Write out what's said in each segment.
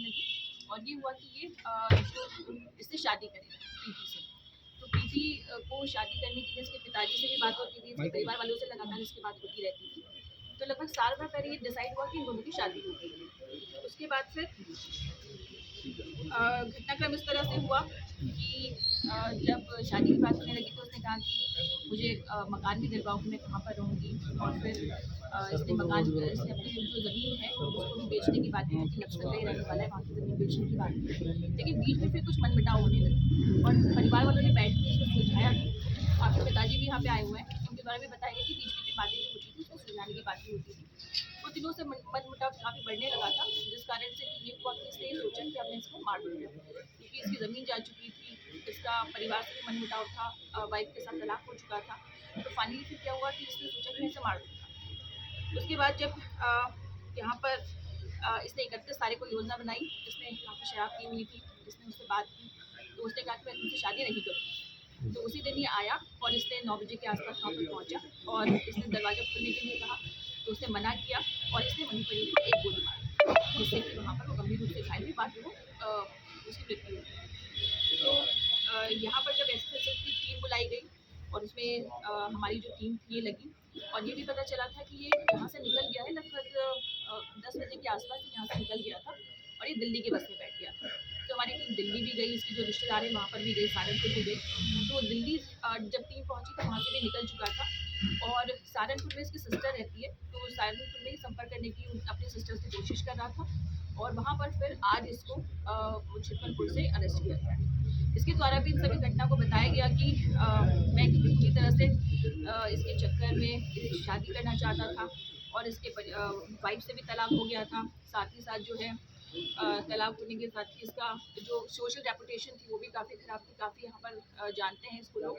होने लगी और ये हुआ कि ये जो इससे शादी करेगा प्रीति से। तो प्रीति को शादी करने के लिए इसके पिताजी से भी बात होती थी, इसके परिवार वालों से लगातार इसकी बात होती रहती थी। तो लगभग साल भर पहले ये डिसाइड हुआ कि इन दोनों की शादी हो गई। उसके बाद फिर घटनाक्रम इस तरह से हुआ कि जब शादी की बात होने लगी तो उसने कहा कि मुझे मकान भी दिलवाओ कि मैं कहाँ पर रहूँगी। और फिर इसने अपनी जो ज़मीन है उसको भी बेचने की बात की कि लक्ष्मण ही रहने वाला है, वहाँ की ज़मीन बेचने की बात की। लेकिन बीच में फिर कुछ मनमुटाव होने लगे और परिवार वालों ने बैठ के इसको सुलझाया। आपके पिताजी भी यहाँ पे आए हुए हैं, उनके द्वारा भी बताया गया कि बीच बीच में बातें जो होती थी उसको सुलझाने की बातें होती थी। कुछ दिनों से मनमुटाव काफ़ी बढ़ने लगा था, जिस कारण से ये हुआ कि इसने ये सोचा कि अब मैं इसको मार दूँगा, क्योंकि इसकी ज़मीन जा चुकी थी, इसका परिवार से भी मनमुटाव था, वाइफ के साथ तलाक हो चुका था। तो फाइनली फिर क्या हुआ कि इसने सोचा कि मैं इसे मार दूँगा। उसके बाद जब यहाँ पर इसने 31 तारीख को योजना बनाई, इसने काफ़ी शराब पी हुई थी, इसने उससे बात की, तो उसने कहा कि मैं तुमसे शादी नहीं करूँगी। तो उसी दिन ये आया और इसने 9 बजे के आसपास वहाँ पर पहुँचा और इसने दरवाज़ा खोलने के लिए कहा, तो उसने मना किया और इसने वहीं पर उसको एक गोली मारी, जिससे कि वहाँ पर वो गंभीर रूप से घायल हुई, बाद में वो उसकी मृत्यु हो गई। तो यहाँ पर जब एसएसएफ की टीम बुलाई गई और उसमें हमारी जो टीम थी ये लगी और ये भी पता चला था कि ये यहाँ से निकल गया है, लगभग 10 बजे के आसपास यहाँ से निकल गया था और ये दिल्ली की बस में बैठ गया था। तो हमारी टीम दिल्ली भी गई, इसके जो रिश्तेदार हैं वहाँ पर भी गई, सहारनपुर भी गई। तो दिल्ली जब टीम पहुँची तो वहाँ से भी निकल चुका था और सहारनपुर में इसकी सिस्टर रहती है, तो सहारनपुर में ही संपर्क करने की अपने सिस्टर से कोशिश कर रहा था और वहाँ पर फिर आज इसको छितमलपुर से अरेस्ट किया गया है। इसके द्वारा भी इन सभी घटना को बताया गया कि मैं क्योंकि पूरी तरह से इसके चक्कर में शादी करना चाहता था और इसके वाइफ से भी तलाक हो गया था, साथ ही साथ जो है तलाक होने के साथ ही इसका जो सोशल रेपुटेशन थी वो भी काफ़ी ख़राब थी, काफ़ी यहाँ पर जानते हैं इसको लोग।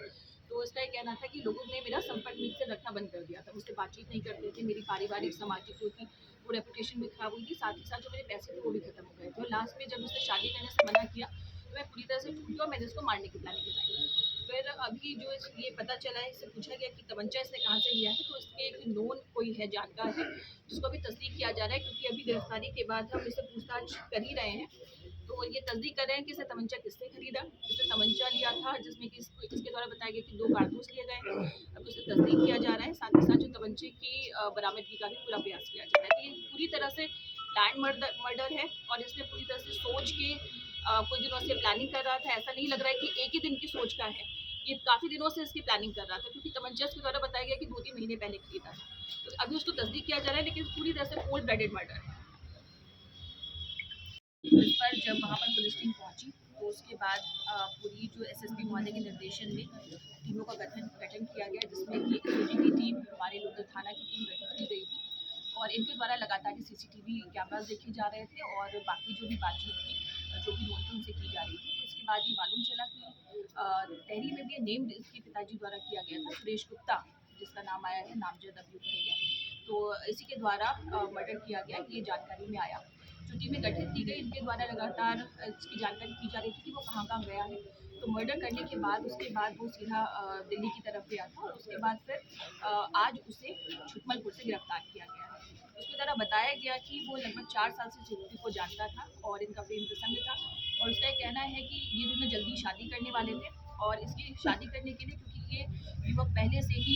तो इसका ये कहना था कि लोगों ने मेरा संपर्क मुझसे रखना बंद कर दिया था, मुझसे बातचीत नहीं करते थे, मेरी पारिवारिक सामाजिक जो थी वो रेपुटेशन भी खराब हुई थी, साथ ही साथ जो मेरे पैसे थे वो भी खत्म हो गए थे। और लास्ट में जब उसने शादी करने से मना किया तो मैं पूरी तरह से टूट गया और मैंने इसको मारने की प्लानिंग बनाई। फिर अभी जो ये पता चला है, इससे पूछा गया कि तमंचा इसने कहाँ से लिया है, तो इसके एक नोन कोई है, जानकार है, जिसको अभी तस्दीक किया जा रहा है, क्योंकि अभी गिरफ्तारी के बाद हम इससे पूछताछ कर ही रहे हैं। तो ये तस्दीक कर रहे हैं कि इसे तमंचा किसने खरीदा, इसने तमंचा लिया था जिसमें कि इसके द्वारा बताया गया कि 2 कारतूस लिए गए हैं। अब उसे तस्दीक किया जा रहा है, साथ ही साथ जो तमंचे की बरामदगी का भी पूरा प्रयास किया जा रहा है। तो ये पूरी तरह से प्लान मर्डर है और इसने पूरी तरह से सोच के कुछ दिनों से प्लानिंग कर रहा था। ऐसा नहीं लग रहा है कि एक ही दिन की सोच का है, ये काफ़ी दिनों से इसकी प्लानिंग कर रहा था, क्योंकि तमंचा इसके द्वारा बताया गया कि 2-3 महीने पहले खरीदा था। तो अभी उसको तस्दीक किया जा रहा है, लेकिन पूरी तरह से कोल्ड ब्लडेड मर्डर है। इस पर जब वहाँ पर पुलिस टीम पहुँची तो उसके बाद पूरी जो एसएसपी महोदय के निर्देशन में टीमों का गठन किया गया, जिसमें कि एसओजी की टीम, हमारे लोकल थाना की टीम गठित की गई थी और इनके द्वारा लगातार सीसीटीवी कैमराज देखे जा रहे थे और बाकी जो भी बातचीत थी, जो भी नोट उनसे की जा रही थी। तो इसके बाद ये मालूम चला कि तहरीर में भी नेम्ड इसके पिताजी द्वारा किया गया था, सुरेश गुप्ता, जिसका नाम आया है नामजद अभियुक्त है ये। तो इसी के द्वारा मर्डर किया गया, ये जानकारी में आया। जो टीमें गठित की गई, इनके द्वारा लगातार इसकी जानकारी की जा रही थी कि वो कहाँ कहाँ गया है। तो मर्डर करने के बाद उसके बाद वो सीधा दिल्ली की तरफ गया था और उसके बाद फिर आज उसे छुटमलपुर से गिरफ्तार किया गया है। उसके द्वारा बताया गया कि वो लगभग 4 साल से युवती को जानता था और इनका प्रेम प्रसंग था और उसका ये कहना है कि ये दोनों जल्दी शादी करने वाले थे और इसकी शादी करने के लिए, क्योंकि ये युवक पहले से ही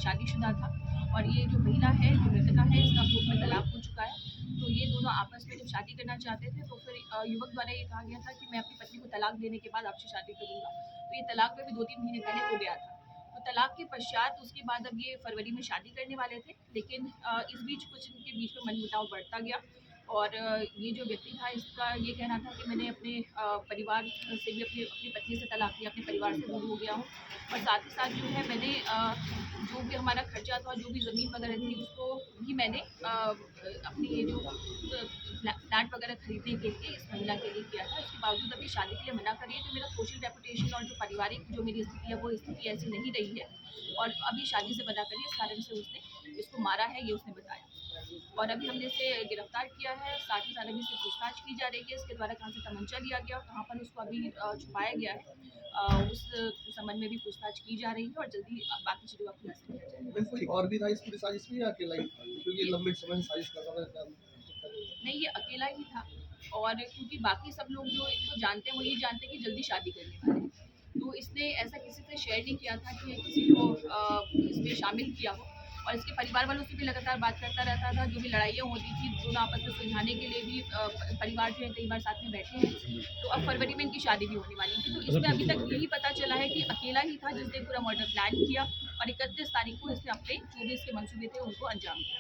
शादीशुदा था और ये जो महिला है, जो मृतका है, इसका कोर्ट में तलाक हो चुका है। तो ये दोनों आपस में जब शादी करना चाहते थे तो फिर युवक द्वारा ये कहा गया था कि मैं अपनी पत्नी को तलाक देने के बाद आपसे शादी करूँगा। तो ये तलाक में भी 2-3 महीने पहले हो गया था। तो तलाक के पश्चात उसके बाद अब ये फरवरी में शादी करने वाले थे, लेकिन इस बीच कुछ इनके बीच में मनमुटाव बढ़ता गया और ये जो व्यक्ति था इसका ये कहना था कि मैंने अपने परिवार से भी अपनी अपनी पत्नी से तलाक लिया, अपने परिवार से दूर हो गया हूँ और साथ ही साथ जो है मैंने जो भी हमारा खर्चा था, जो भी ज़मीन वगैरह थी, उसको भी मैंने अपनी ये जो प्लांट वगैरह खरीदने के लिए इस महिला के लिए किया था। इसके बावजूद अभी शादी के लिए मना कर रही है, तो मेरा सोशल रेपुटेशन और जो पारिवारिक जो मेरी स्थिति है वो स्थिति ऐसी नहीं रही है और अभी शादी से मना कर रही है, इस कारण से उसने इसको मारा है, ये उसने बताया। और अभी हमने इसे गिरफ्तार किया है, साथ ही साथ अभी इससे पूछताछ की जा रही है, इसके द्वारा कहाँ से तमंचा लिया गया और कहाँ पर उसको अभी छुपाया गया है, उस संबंध में भी पूछताछ की जा रही है और जल्दी बाकी चीज़ों का खुलासा किया जाएगा। कोई और भी था इस पूरी साजिश में या अकेला ही था? क्योंकि लंबे समय से साजिश कर रहा था। नहीं, ये अकेला ही था। और क्योंकि बाकी सब लोग जो इनको जानते हैं वो ये जानते हैं कि जल्दी शादी करने वाले हैं, तो इसने ऐसा किसी से शेयर नहीं किया था कि किसी को इसमें शामिल किया हो। और इसके परिवार वालों से भी लगातार बात करता रहता था, जो भी लड़ाइयाँ होती थी दोनों आपस में सुलझाने के लिए भी परिवार जो है कई बार साथ में बैठे हैं। तो अब फरवरी में इनकी शादी भी होने वाली थी, तो इसमें अभी तक यही पता चला है कि अकेला ही था जिसने पूरा मर्डर प्लान किया और 31 तारीख को इसने अपने जो भी इसके मंसूबे थे उनको अंजाम दिया।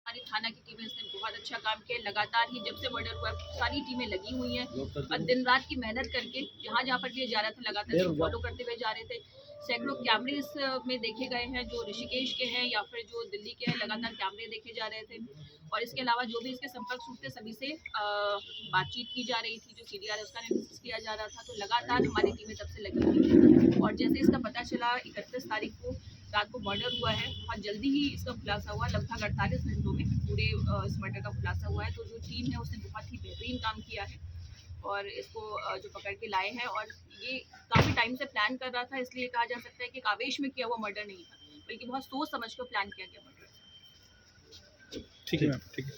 हमारी थाना की टीमें इसने बहुत अच्छा काम किया, लगातार ही जब से मर्डर हुआ सारी टीमें लगी हुई हैं और दिन रात की मेहनत करके जहाँ जहाँ पर भी ये जा रहा था लगातार फॉलो करते हुए जा रहे थे। सैकड़ों कैमरे में देखे गए हैं, जो ऋषिकेश के हैं या फिर जो दिल्ली के हैं, लगातार कैमरे देखे जा रहे थे। और इसके अलावा जो भी इसके संपर्क सूत्र थे सभी से बातचीत की जा रही थी, जो CDR है उसका एनालिसिस किया जा रहा था। तो लगातार हमारी टीमें तब से लगी हुई थी और जैसे इसका पता चला 31 तारीख को रात को मर्डर हुआ है, बहुत जल्दी ही इसका खुलासा हुआ, लगभग 48 घंटों में पूरे इस मर्डर का खुलासा हुआ है। तो जो टीम है उसने बहुत ही बेहतरीन काम किया है और इसको जो पकड़ के लाए हैं। और ये काफ़ी टाइम से प्लान कर रहा था, इसलिए कहा जा सकता है कि एक आवेश में किया हुआ मर्डर नहीं था, बल्कि बहुत सोच समझ कर प्लान किया गया मर्डर। ठीक है मैम, ठीक है।